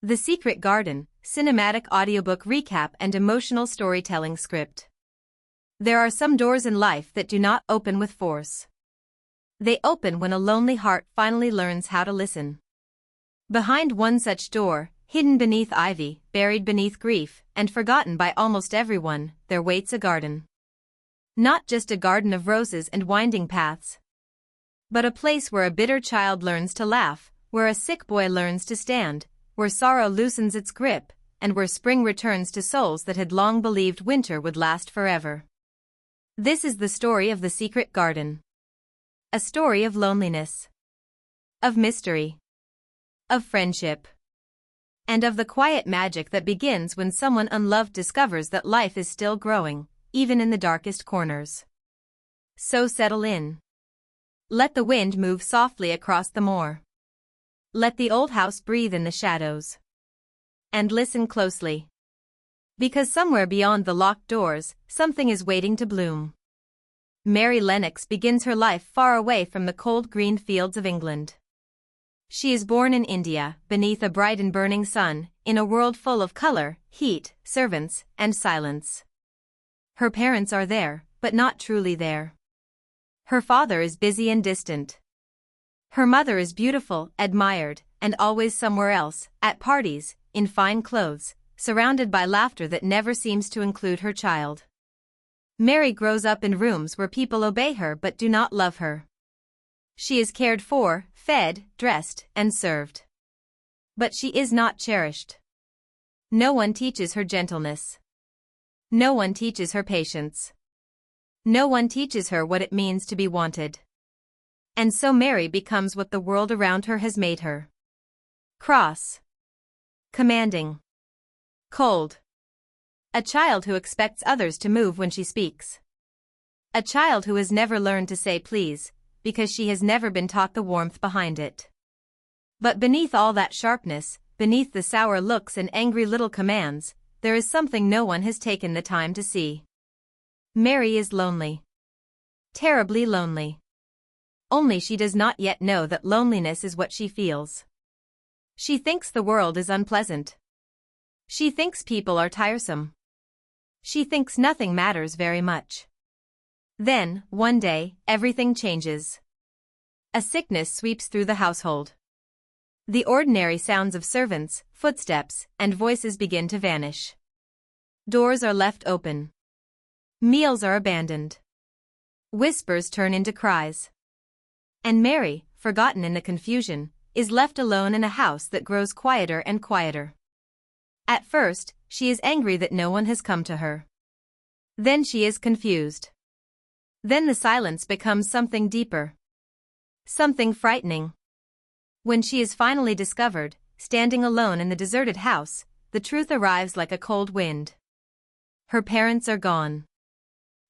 The Secret Garden, cinematic audiobook recap and emotional storytelling script. There are some doors in life that do not open with force. They open when a lonely heart finally learns how to listen. Behind one such door, hidden beneath ivy, buried beneath grief, and forgotten by almost everyone, there waits a garden. Not just a garden of roses and winding paths, but a place where a bitter child learns to laugh, where a sick boy learns to stand, where sorrow loosens its grip, and where spring returns to souls that had long believed winter would last forever. This is the story of the Secret Garden. A story of loneliness, of mystery, of friendship, and of the quiet magic that begins when someone unloved discovers that life is still growing, even in the darkest corners. So settle in. Let the wind move softly across the moor. Let the old house breathe in the shadows. And listen closely. Because somewhere beyond the locked doors, something is waiting to bloom. Mary Lennox begins her life far away from the cold green fields of England. She is born in India, beneath a bright and burning sun, in a world full of color, heat, servants, and silence. Her parents are there, but not truly there. Her father is busy and distant. Her mother is beautiful, admired, and always somewhere else, at parties, in fine clothes, surrounded by laughter that never seems to include her child. Mary grows up in rooms where people obey her but do not love her. She is cared for, fed, dressed, and served. But she is not cherished. No one teaches her gentleness. No one teaches her patience. No one teaches her what it means to be wanted. And so Mary becomes what the world around her has made her. Cross. Commanding. Cold. A child who expects others to move when she speaks. A child who has never learned to say please, because she has never been taught the warmth behind it. But beneath all that sharpness, beneath the sour looks and angry little commands, there is something no one has taken the time to see. Mary is lonely. Terribly lonely. Only she does not yet know that loneliness is what she feels. She thinks the world is unpleasant. She thinks people are tiresome. She thinks nothing matters very much. Then, one day, everything changes. A sickness sweeps through the household. The ordinary sounds of servants, footsteps, and voices begin to vanish. Doors are left open. Meals are abandoned. Whispers turn into cries. And Mary, forgotten in the confusion, is left alone in a house that grows quieter and quieter. At first, she is angry that no one has come to her. Then she is confused. Then the silence becomes something deeper. Something frightening. When she is finally discovered, standing alone in the deserted house, the truth arrives like a cold wind. Her parents are gone.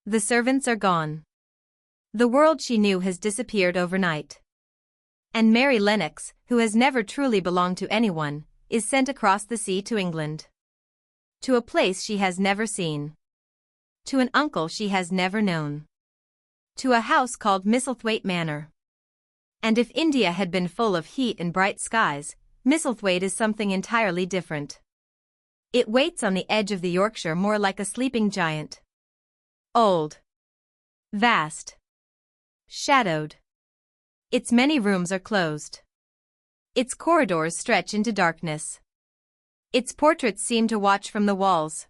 The servants are gone. The world she knew has disappeared overnight. And Mary Lennox, who has never truly belonged to anyone, is sent across the sea to England. To a place she has never seen. To an uncle she has never known. To a house called Misselthwaite Manor. And if India had been full of heat and bright skies, Misselthwaite is something entirely different. It waits on the edge of the Yorkshire moor like a sleeping giant. Old. Vast. Shadowed. Its many rooms are closed. Its corridors stretch into darkness. Its portraits seem to watch from the walls.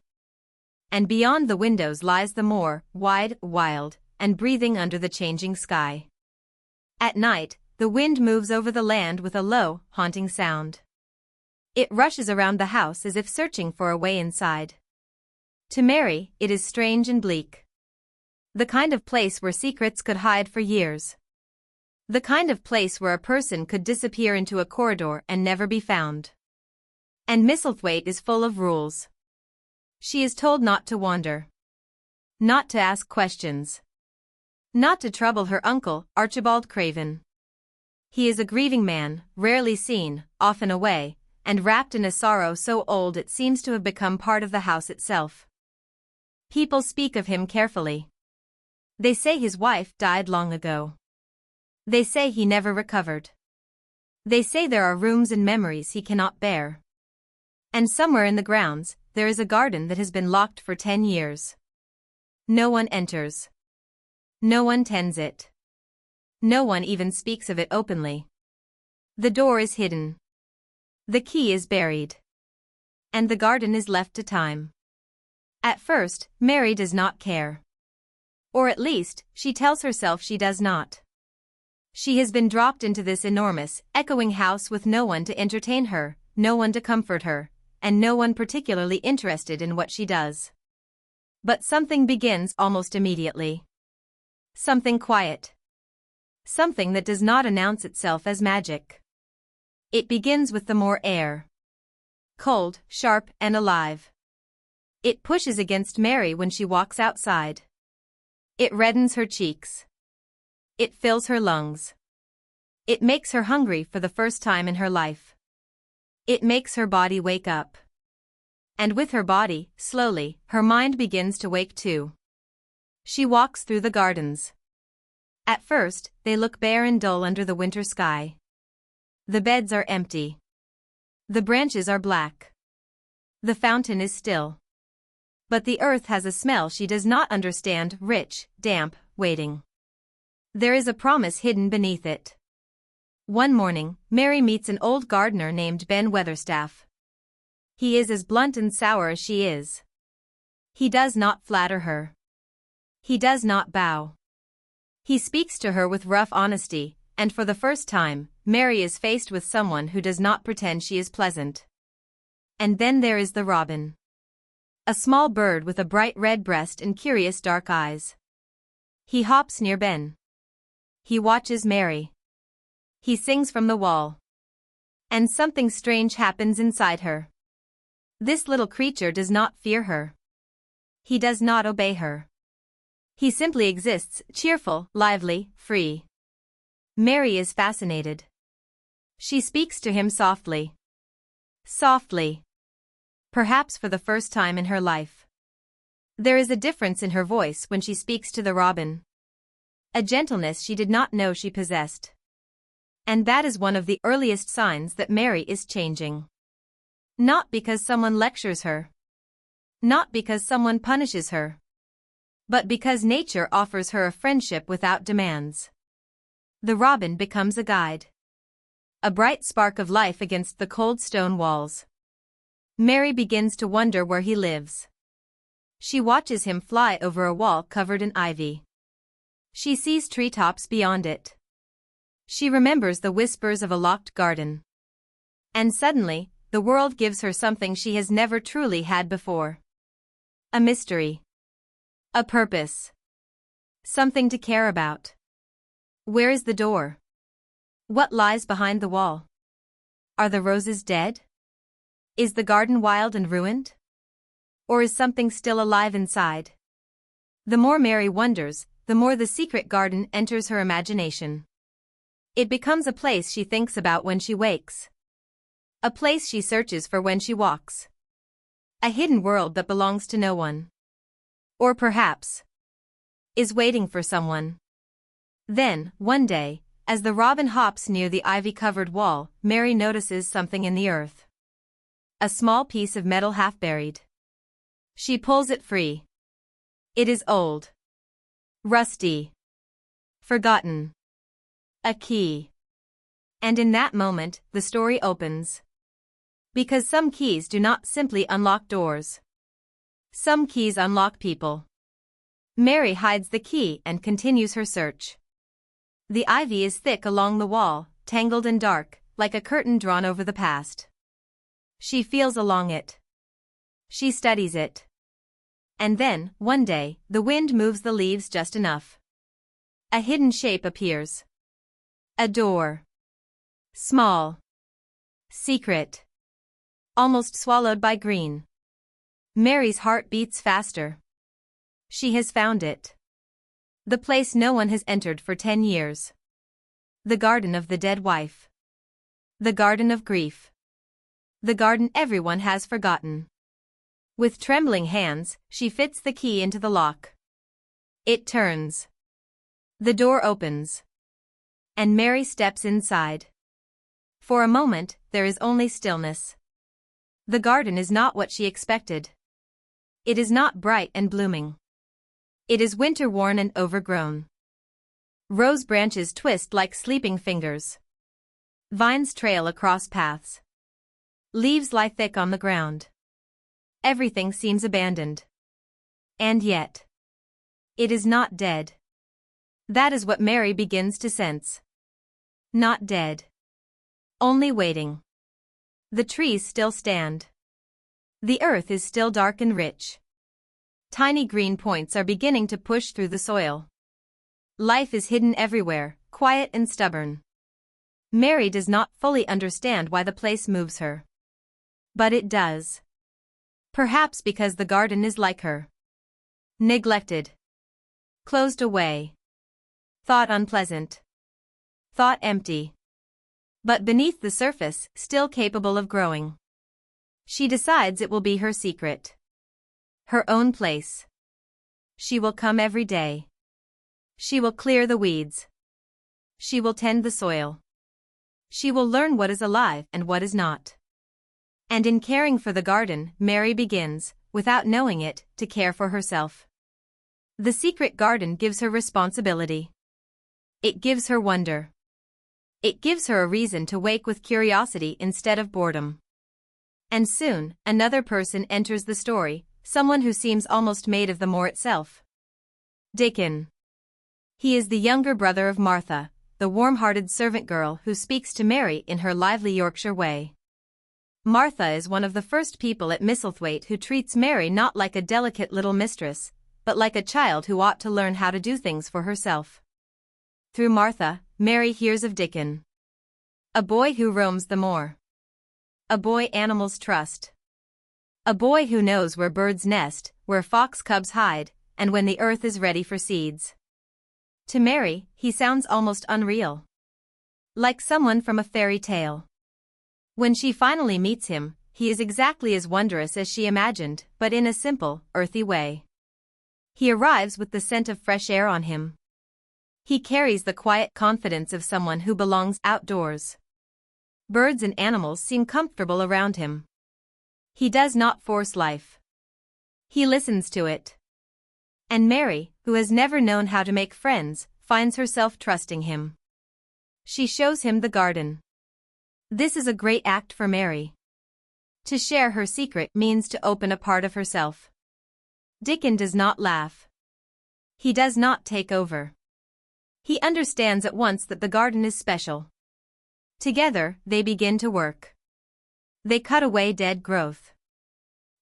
And beyond the windows lies the moor, wide, wild, and breathing under the changing sky. At night, the wind moves over the land with a low, haunting sound. It rushes around the house as if searching for a way inside. To Mary, it is strange and bleak. The kind of place where secrets could hide for years. The kind of place where a person could disappear into a corridor and never be found. And Misselthwaite is full of rules. She is told not to wander. Not to ask questions. Not to trouble her uncle, Archibald Craven. He is a grieving man, rarely seen, often away, and wrapped in a sorrow so old it seems to have become part of the house itself. People speak of him carefully. They say his wife died long ago. They say he never recovered. They say there are rooms and memories he cannot bear. And somewhere in the grounds, there is a garden that has been locked for 10 years. No one enters. No one tends it. No one even speaks of it openly. The door is hidden. The key is buried. And the garden is left to time. At first, Mary does not care. Or at least, she tells herself she does not. She has been dropped into this enormous, echoing house with no one to entertain her, no one to comfort her, and no one particularly interested in what she does. But something begins almost immediately. Something quiet. Something that does not announce itself as magic. It begins with the more air. Cold, sharp, and alive. It pushes against Mary when she walks outside. It reddens her cheeks. It fills her lungs. It makes her hungry for the first time in her life. It makes her body wake up. And with her body, slowly, her mind begins to wake too. She walks through the gardens. At first, they look bare and dull under the winter sky. The beds are empty. The branches are black. The fountain is still. But the earth has a smell she does not understand, rich, damp, waiting. There is a promise hidden beneath it. One morning, Mary meets an old gardener named Ben Weatherstaff. He is as blunt and sour as she is. He does not flatter her. He does not bow. He speaks to her with rough honesty, and for the first time, Mary is faced with someone who does not pretend she is pleasant. And then there is the robin. A small bird with a bright red breast and curious dark eyes. He hops near Ben. He watches Mary. He sings from the wall. And something strange happens inside her. This little creature does not fear her. He does not obey her. He simply exists, cheerful, lively, free. Mary is fascinated. She speaks to him softly. Softly. Perhaps for the first time in her life. There is a difference in her voice when she speaks to the robin. A gentleness she did not know she possessed. And that is one of the earliest signs that Mary is changing. Not because someone lectures her. Not because someone punishes her. But because nature offers her a friendship without demands. The robin becomes a guide. A bright spark of life against the cold stone walls. Mary begins to wonder where he lives. She watches him fly over a wall covered in ivy. She sees treetops beyond it. She remembers the whispers of a locked garden. And suddenly, the world gives her something she has never truly had before. A mystery. A purpose. Something to care about. Where is the door? What lies behind the wall? Are the roses dead? Is the garden wild and ruined? Or is something still alive inside? The more Mary wonders, the more the secret garden enters her imagination. It becomes a place she thinks about when she wakes. A place she searches for when she walks. A hidden world that belongs to no one. Or perhaps is waiting for someone. Then, one day, as the robin hops near the ivy-covered wall, Mary notices something in the earth. A small piece of metal half buried. She pulls it free. It is old. Rusty. Forgotten. A key. And in that moment, the story opens. Because some keys do not simply unlock doors. Some keys unlock people. Mary hides the key and continues her search. The ivy is thick along the wall, tangled and dark, like a curtain drawn over the past. She feels along it. She studies it. And then, one day, the wind moves the leaves just enough. A hidden shape appears. A door. Small. Secret. Almost swallowed by green. Mary's heart beats faster. She has found it. The place no one has entered for 10 years. The garden of the dead wife. The garden of grief. The garden everyone has forgotten. With trembling hands, she fits the key into the lock. It turns. The door opens. And Mary steps inside. For a moment, there is only stillness. The garden is not what she expected. It is not bright and blooming. It is winter-worn and overgrown. Rose branches twist like sleeping fingers. Vines trail across paths. Leaves lie thick on the ground. Everything seems abandoned. And yet, it is not dead. That is what Mary begins to sense. Not dead. Only waiting. The trees still stand. The earth is still dark and rich. Tiny green points are beginning to push through the soil. Life is hidden everywhere, quiet and stubborn. Mary does not fully understand why the place moves her. But it does. Perhaps because the garden is like her. Neglected. Closed away. Thought unpleasant. Thought empty. But beneath the surface, still capable of growing. She decides it will be her secret. Her own place. She will come every day. She will clear the weeds. She will tend the soil. She will learn what is alive and what is not. And in caring for the garden, Mary begins, without knowing it, to care for herself. The secret garden gives her responsibility. It gives her wonder. It gives her a reason to wake with curiosity instead of boredom. And soon, another person enters the story, someone who seems almost made of the moor itself. Dickon. He is the younger brother of Martha, the warm-hearted servant girl who speaks to Mary in her lively Yorkshire way. Martha is one of the first people at Misselthwaite who treats Mary not like a delicate little mistress, but like a child who ought to learn how to do things for herself. Through Martha, Mary hears of Dickon. A boy who roams the moor. A boy animals trust. A boy who knows where birds nest, where fox cubs hide, and when the earth is ready for seeds. To Mary, he sounds almost unreal. Like someone from a fairy tale. When she finally meets him, he is exactly as wondrous as she imagined, but in a simple, earthy way. He arrives with the scent of fresh air on him. He carries the quiet confidence of someone who belongs outdoors. Birds and animals seem comfortable around him. He does not force life. He listens to it. And Mary, who has never known how to make friends, finds herself trusting him. She shows him the garden. This is a great act for Mary. To share her secret means to open a part of herself. Dickon does not laugh. He does not take over. He understands at once that the garden is special. Together, they begin to work. They cut away dead growth.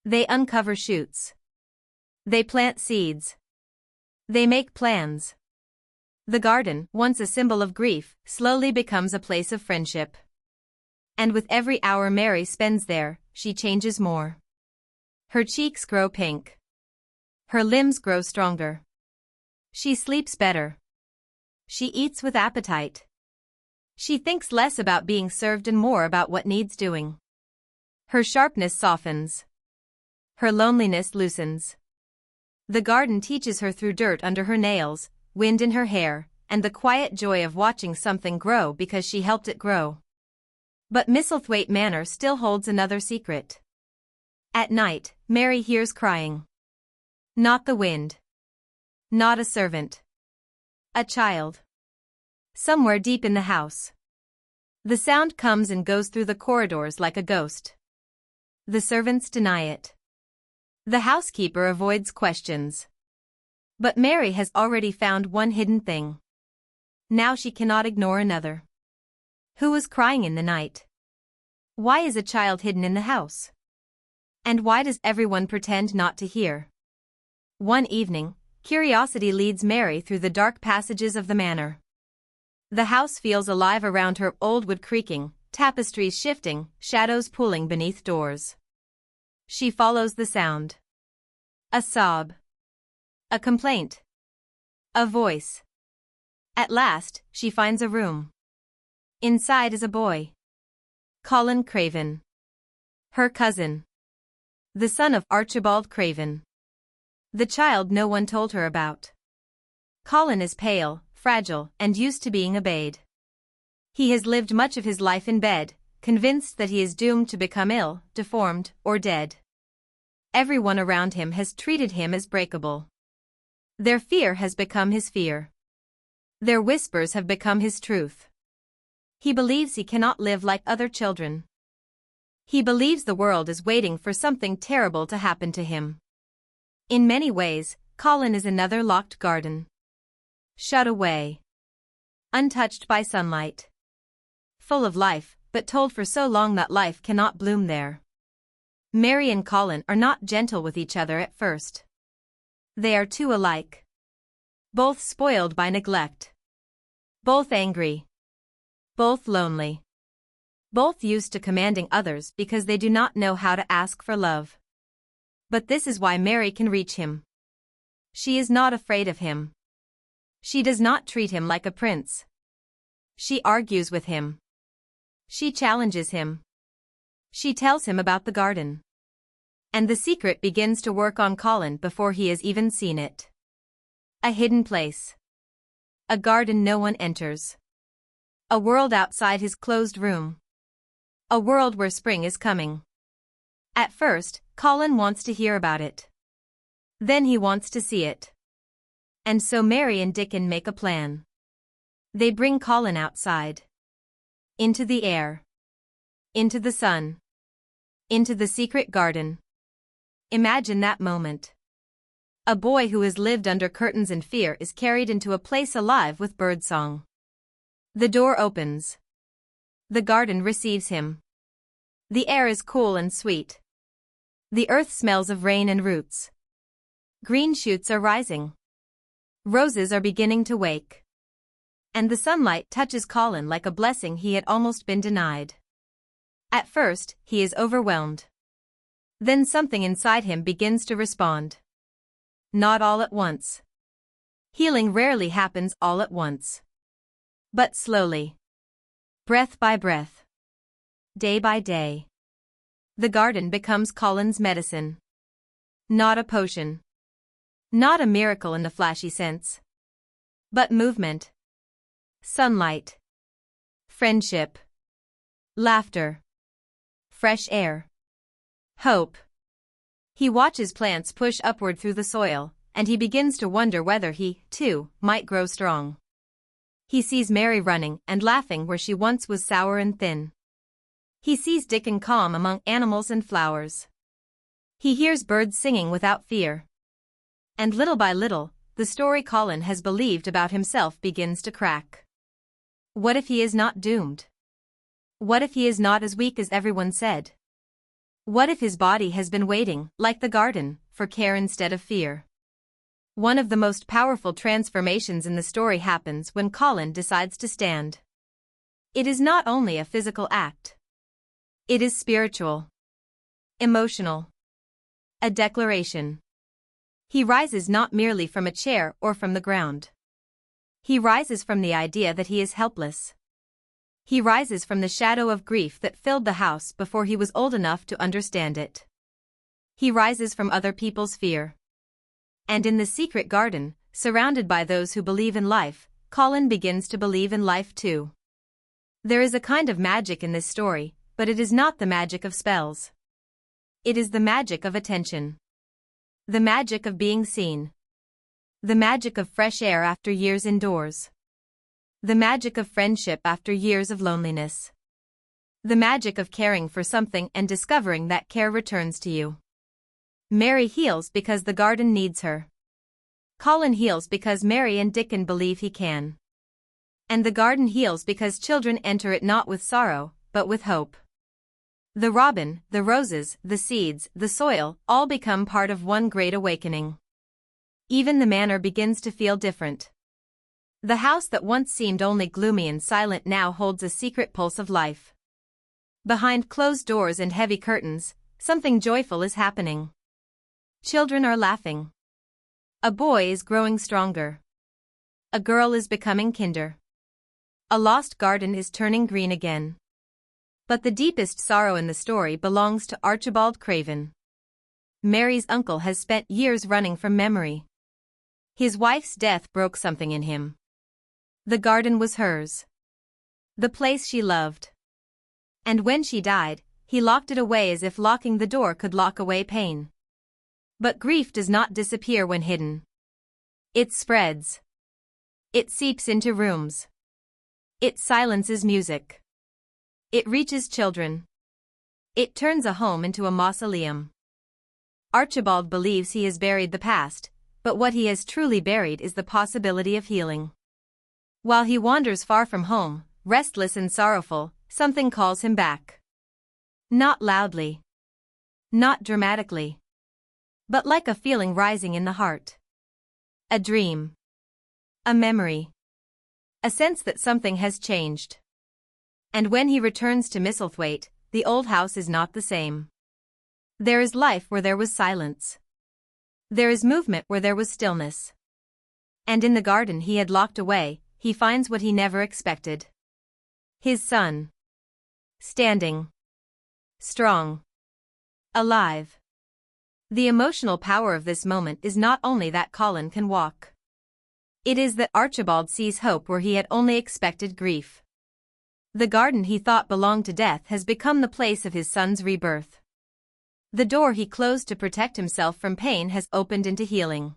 They uncover shoots. They plant seeds. They make plans. The garden, once a symbol of grief, slowly becomes a place of friendship. And with every hour Mary spends there, she changes more. Her cheeks grow pink. Her limbs grow stronger. She sleeps better. She eats with appetite. She thinks less about being served and more about what needs doing. Her sharpness softens. Her loneliness loosens. The garden teaches her through dirt under her nails, wind in her hair, and the quiet joy of watching something grow because she helped it grow. But Misselthwaite Manor still holds another secret. At night, Mary hears crying. Not the wind. Not a servant. A child. Somewhere deep in the house. The sound comes and goes through the corridors like a ghost. The servants deny it. The housekeeper avoids questions. But Mary has already found one hidden thing. Now she cannot ignore another. Who was crying in the night? Why is a child hidden in the house? And why does everyone pretend not to hear? One evening, curiosity leads Mary through the dark passages of the manor. The house feels alive around her, old wood creaking, tapestries shifting, shadows pooling beneath doors. She follows the sound. A sob. A complaint. A voice. At last, she finds a room. Inside is a boy. Colin Craven. Her cousin. The son of Archibald Craven. The child no one told her about. Colin is pale, fragile, and used to being obeyed. He has lived much of his life in bed, convinced that he is doomed to become ill, deformed, or dead. Everyone around him has treated him as breakable. Their fear has become his fear. Their whispers have become his truth. He believes he cannot live like other children. He believes the world is waiting for something terrible to happen to him. In many ways, Colin is another locked garden. Shut away. Untouched by sunlight. Full of life, but told for so long that life cannot bloom there. Mary and Colin are not gentle with each other at first. They are too alike. Both spoiled by neglect. Both angry. Both lonely. Both used to commanding others because they do not know how to ask for love. But this is why Mary can reach him. She is not afraid of him. She does not treat him like a prince. She argues with him. She challenges him. She tells him about the garden. And the secret begins to work on Colin before he has even seen it. A hidden place. A garden no one enters. A world outside his closed room. A world where spring is coming. At first, Colin wants to hear about it. Then he wants to see it. And so Mary and Dickon make a plan. They bring Colin outside. Into the air. Into the sun. Into the secret garden. Imagine that moment. A boy who has lived under curtains and fear is carried into a place alive with birdsong. The door opens. The garden receives him. The air is cool and sweet. The earth smells of rain and roots. Green shoots are rising. Roses are beginning to wake. And the sunlight touches Colin like a blessing he had almost been denied. At first, he is overwhelmed. Then something inside him begins to respond. Not all at once. Healing rarely happens all at once. But slowly. Breath by breath. Day by day. The garden becomes Colin's medicine. Not a potion. Not a miracle in the flashy sense. But movement. Sunlight. Friendship. Laughter. Fresh air. Hope. He watches plants push upward through the soil, and he begins to wonder whether he, too, might grow strong. He sees Mary running and laughing where she once was sour and thin. He sees Dickon calm among animals and flowers. He hears birds singing without fear. And little by little, the story Colin has believed about himself begins to crack. What if he is not doomed? What if he is not as weak as everyone said? What if his body has been waiting, like the garden, for care instead of fear? One of the most powerful transformations in the story happens when Colin decides to stand. It is not only a physical act. It is spiritual. Emotional. A declaration. He rises not merely from a chair or from the ground. He rises from the idea that he is helpless. He rises from the shadow of grief that filled the house before he was old enough to understand it. He rises from other people's fear. And in the secret garden, surrounded by those who believe in life, Colin begins to believe in life too. There is a kind of magic in this story, but it is not the magic of spells. It is the magic of attention. The magic of being seen. The magic of fresh air after years indoors. The magic of friendship after years of loneliness. The magic of caring for something and discovering that care returns to you. Mary heals because the garden needs her. Colin heals because Mary and Dickon believe he can. And the garden heals because children enter it not with sorrow, but with hope. The robin, the roses, the seeds, the soil, all become part of one great awakening. Even the manor begins to feel different. The house that once seemed only gloomy and silent now holds a secret pulse of life. Behind closed doors and heavy curtains, something joyful is happening. Children are laughing. A boy is growing stronger. A girl is becoming kinder. A lost garden is turning green again. But the deepest sorrow in the story belongs to Archibald Craven. Mary's uncle has spent years running from memory. His wife's death broke something in him. The garden was hers. The place she loved. And when she died, he locked it away as if locking the door could lock away pain. But grief does not disappear when hidden. It spreads. It seeps into rooms. It silences music. It reaches children. It turns a home into a mausoleum. Archibald believes he has buried the past, but what he has truly buried is the possibility of healing. While he wanders far from home, restless and sorrowful, something calls him back. Not loudly. Not dramatically. But like a feeling rising in the heart. A dream. A memory. A sense that something has changed. And when he returns to Misselthwaite, the old house is not the same. There is life where there was silence. There is movement where there was stillness. And in the garden he had locked away, he finds what he never expected. His son. Standing. Strong. Alive. The emotional power of this moment is not only that Colin can walk. It is that Archibald sees hope where he had only expected grief. The garden he thought belonged to death has become the place of his son's rebirth. The door he closed to protect himself from pain has opened into healing.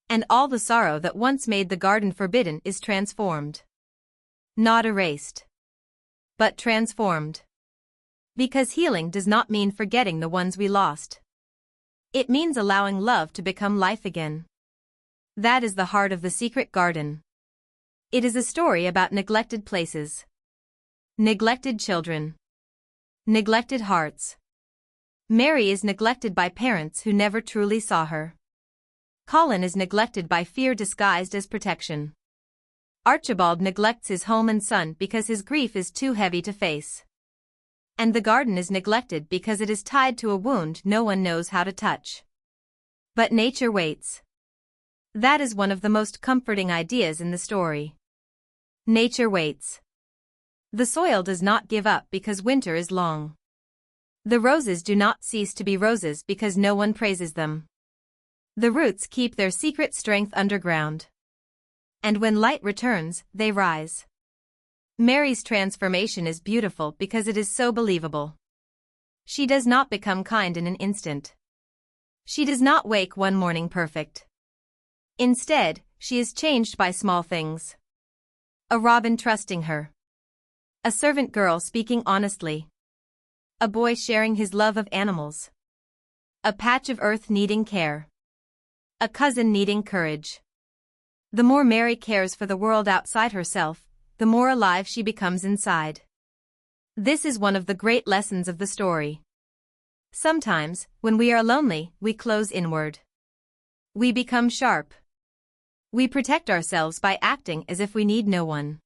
And all the sorrow that once made the garden forbidden is transformed. Not erased. But transformed. Because healing does not mean forgetting the ones we lost. It means allowing love to become life again. That is the heart of The Secret Garden. It is a story about neglected places. Neglected children. Neglected hearts. Mary is neglected by parents who never truly saw her. Colin is neglected by fear disguised as protection. Archibald neglects his home and son because his grief is too heavy to face. And the garden is neglected because it is tied to a wound no one knows how to touch. But nature waits. That is one of the most comforting ideas in the story. Nature waits. The soil does not give up because winter is long. The roses do not cease to be roses because no one praises them. The roots keep their secret strength underground. And when light returns, they rise. Mary's transformation is beautiful because it is so believable. She does not become kind in an instant. She does not wake one morning perfect. Instead, she is changed by small things. A robin trusting her. A servant girl speaking honestly. A boy sharing his love of animals. A patch of earth needing care. A cousin needing courage. The more Mary cares for the world outside herself, the more alive she becomes inside. This is one of the great lessons of the story. Sometimes, when we are lonely, we close inward. We become sharp. We protect ourselves by acting as if we need no one.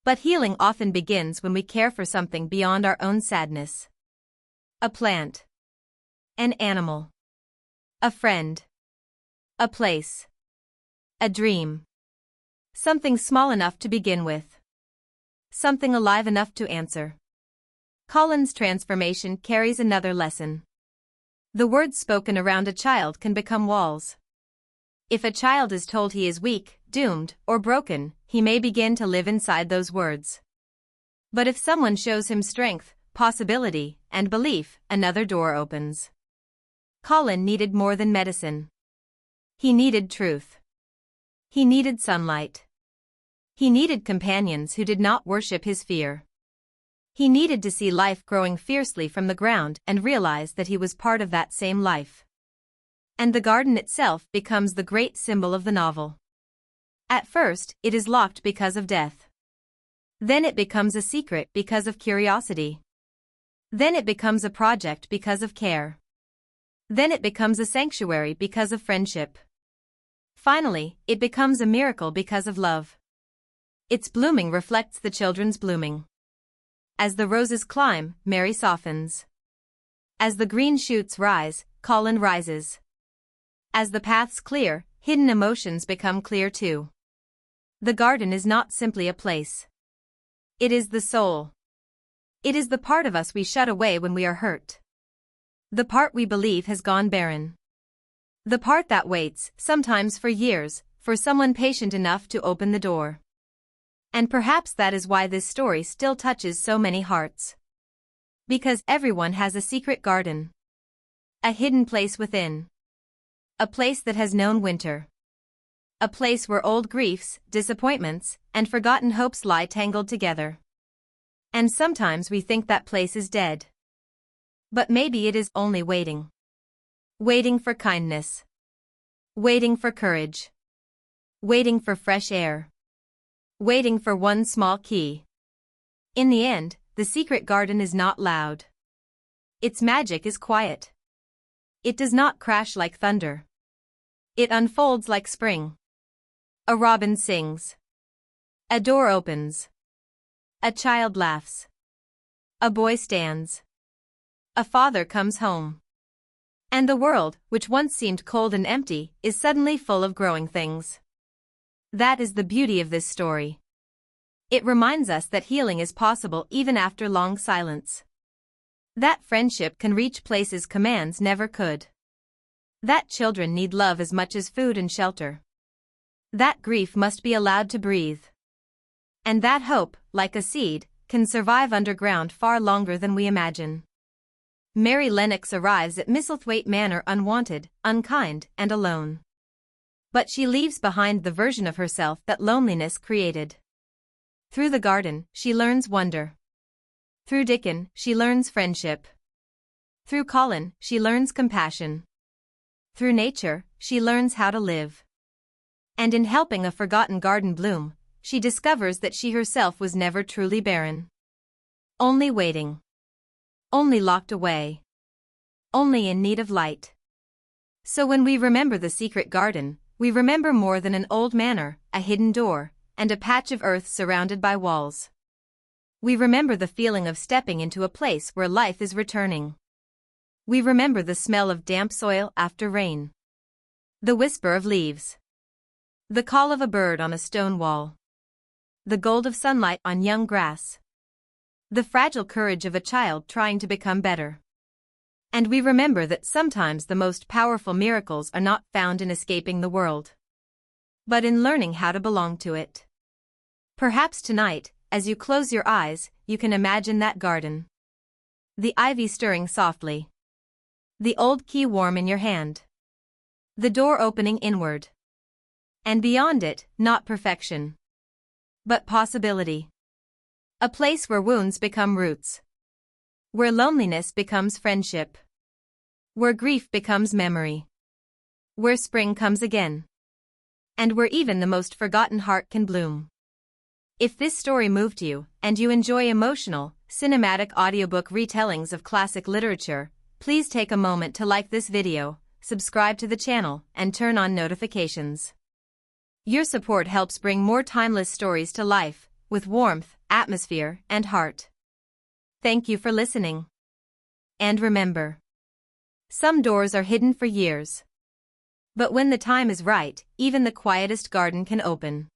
But healing often begins when we care for something beyond our own sadness. A plant. An animal. A friend. A place. A dream. Something small enough to begin with. Something alive enough to answer. Colin's transformation carries another lesson. The words spoken around a child can become walls. If a child is told he is weak, doomed, or broken, he may begin to live inside those words. But if someone shows him strength, possibility, and belief, another door opens. Colin needed more than medicine. He needed truth. He needed sunlight. He needed companions who did not worship his fear. He needed to see life growing fiercely from the ground and realize that he was part of that same life. And the garden itself becomes the great symbol of the novel. At first, it is locked because of death. Then it becomes a secret because of curiosity. Then it becomes a project because of care. Then it becomes a sanctuary because of friendship. Finally, it becomes a miracle because of love. Its blooming reflects the children's blooming. As the roses climb, Mary softens. As the green shoots rise, Colin rises. As the paths clear, hidden emotions become clear too. The garden is not simply a place. It is the soul. It is the part of us we shut away when we are hurt. The part we believe has gone barren. The part that waits, sometimes for years, for someone patient enough to open the door. And perhaps that is why this story still touches so many hearts. Because everyone has a secret garden. A hidden place within. A place that has known winter. A place where old griefs, disappointments, and forgotten hopes lie tangled together. And sometimes we think that place is dead. But maybe it is only waiting. Waiting for kindness. Waiting for courage. Waiting for fresh air. Waiting for one small key. In the end, the secret garden is not loud. Its magic is quiet. It does not crash like thunder. It unfolds like spring. A robin sings. A door opens. A child laughs. A boy stands. A father comes home. And the world, which once seemed cold and empty, is suddenly full of growing things. That is the beauty of this story. It reminds us that healing is possible even after long silence. That friendship can reach places commands never could. That children need love as much as food and shelter. That grief must be allowed to breathe. And that hope, like a seed, can survive underground far longer than we imagine. Mary Lennox arrives at Misselthwaite Manor unwanted, unkind, and alone. But she leaves behind the version of herself that loneliness created. Through the garden, she learns wonder. Through Dickon, she learns friendship. Through Colin, she learns compassion. Through nature, she learns how to live. And in helping a forgotten garden bloom, she discovers that she herself was never truly barren. Only waiting. Only locked away. Only in need of light. So when we remember the secret garden, we remember more than an old manor, a hidden door, and a patch of earth surrounded by walls. We remember the feeling of stepping into a place where life is returning. We remember the smell of damp soil after rain. The whisper of leaves. The call of a bird on a stone wall. The gold of sunlight on young grass. The fragile courage of a child trying to become better. And we remember that sometimes the most powerful miracles are not found in escaping the world, but in learning how to belong to it. Perhaps tonight, as you close your eyes, you can imagine that garden. The ivy stirring softly. The old key warm in your hand. The door opening inward. And beyond it, not perfection, but possibility. A place where wounds become roots. Where loneliness becomes friendship. Where grief becomes memory. Where spring comes again. And where even the most forgotten heart can bloom. If this story moved you, and you enjoy emotional, cinematic audiobook retellings of classic literature, please take a moment to like this video, subscribe to the channel, and turn on notifications. Your support helps bring more timeless stories to life, with warmth, atmosphere, and heart. Thank you for listening. And remember, some doors are hidden for years. But when the time is right, even the quietest garden can open.